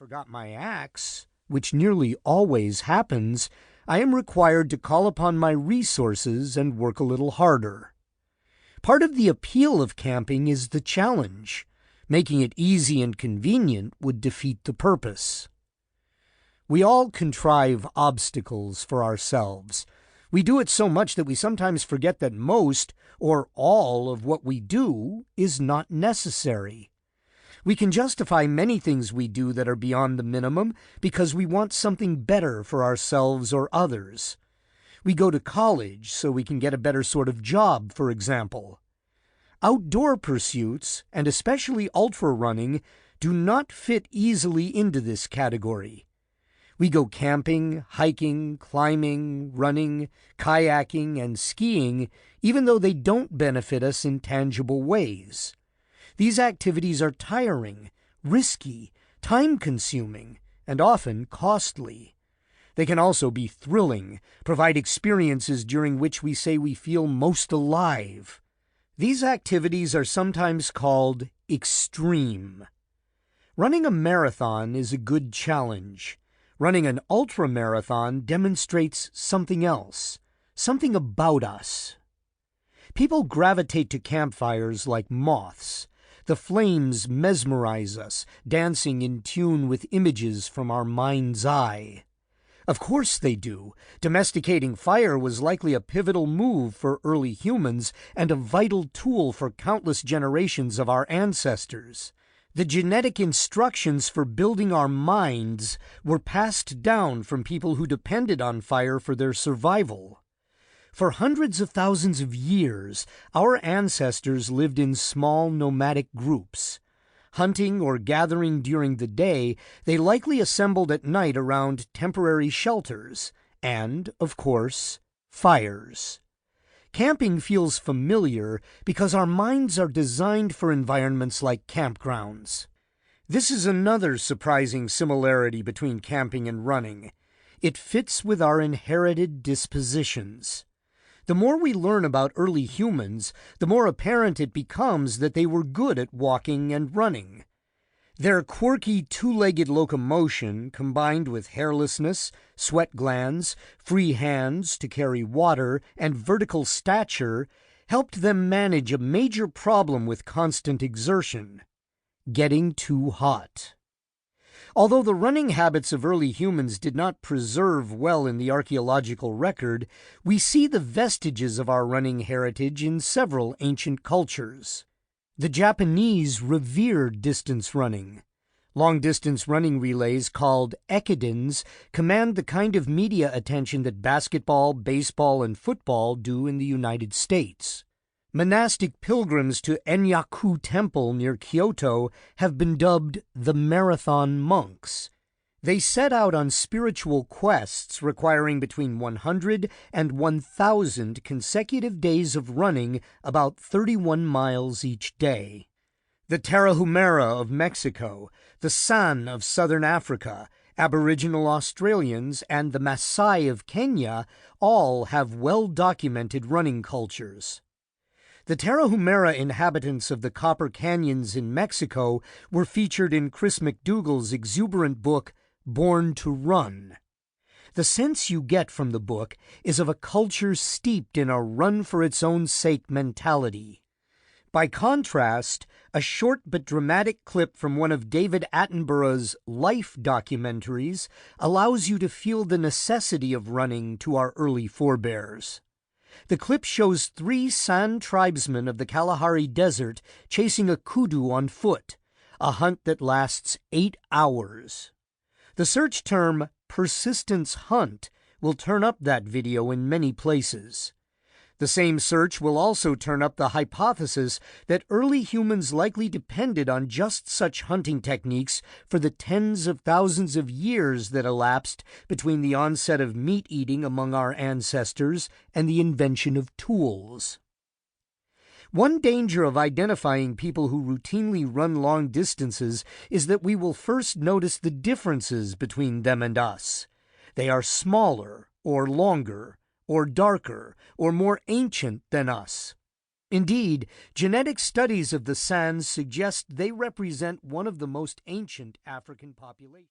forgot my axe, which nearly always happens, I am required to call upon my resources and work a little harder. Part of the appeal of camping is the challenge. Making it easy and convenient would defeat the purpose. We all contrive obstacles for ourselves. We do it so much that we sometimes forget that most or all of what we do is not necessary. We can justify many things we do that are beyond the minimum because we want something better for ourselves or others. We go to college so we can get a better sort of job, for example. Outdoor pursuits, and especially ultra-running, do not fit easily into this category. We go camping, hiking, climbing, running, kayaking, and skiing, even though they don't benefit us in tangible ways. These activities are tiring, risky, time-consuming, and often costly. They can also be thrilling, provide experiences during which we say we feel most alive. These activities are sometimes called extreme. Running a marathon is a good challenge. Running an ultramarathon demonstrates something else, something about us. People gravitate to campfires like moths. The flames mesmerize us, dancing in tune with images from our mind's eye. Of course they do. Domesticating fire was likely a pivotal move for early humans and a vital tool for countless generations of our ancestors. The genetic instructions for building our minds were passed down from people who depended on fire for their survival. For hundreds of thousands of years, our ancestors lived in small nomadic groups. Hunting or gathering during the day, they likely assembled at night around temporary shelters and, of course, fires. Camping feels familiar because our minds are designed for environments like campgrounds. This is another surprising similarity between camping and running. It fits with our inherited dispositions. The more we learn about early humans, the more apparent it becomes that they were good at walking and running. Their quirky two-legged locomotion, combined with hairlessness, sweat glands, free hands to carry water, and vertical stature, helped them manage a major problem with constant exertion: getting too hot. Although the running habits of early humans did not preserve well in the archaeological record, we see the vestiges of our running heritage in several ancient cultures. The Japanese revered distance running. Long-distance running relays called ekidens command the kind of media attention that basketball, baseball, and football do in the United States. Monastic pilgrims to Enyaku Temple near Kyoto have been dubbed the Marathon Monks. They set out on spiritual quests requiring between 100 and 1,000 consecutive days of running about 31 miles each day. The Tarahumara of Mexico, the San of southern Africa, Aboriginal Australians, and the Maasai of Kenya all have well-documented running cultures. The Tarahumara inhabitants of the Copper Canyons in Mexico were featured in Chris McDougall's exuberant book, Born to Run. The sense you get from the book is of a culture steeped in a run-for-its-own-sake mentality. By contrast, a short but dramatic clip from one of David Attenborough's life documentaries allows you to feel the necessity of running to our early forebears. The clip shows 3 San tribesmen of the Kalahari Desert chasing a kudu on foot, a hunt that lasts 8 hours. The search term persistence hunt will turn up that video in many places. The same search will also turn up the hypothesis that early humans likely depended on just such hunting techniques for the tens of thousands of years that elapsed between the onset of meat-eating among our ancestors and the invention of tools. One danger of identifying people who routinely run long distances is that we will first notice the differences between them and us. They are smaller or longer, or darker, or more ancient than us. Indeed, genetic studies of the Sans suggest they represent one of the most ancient African populations.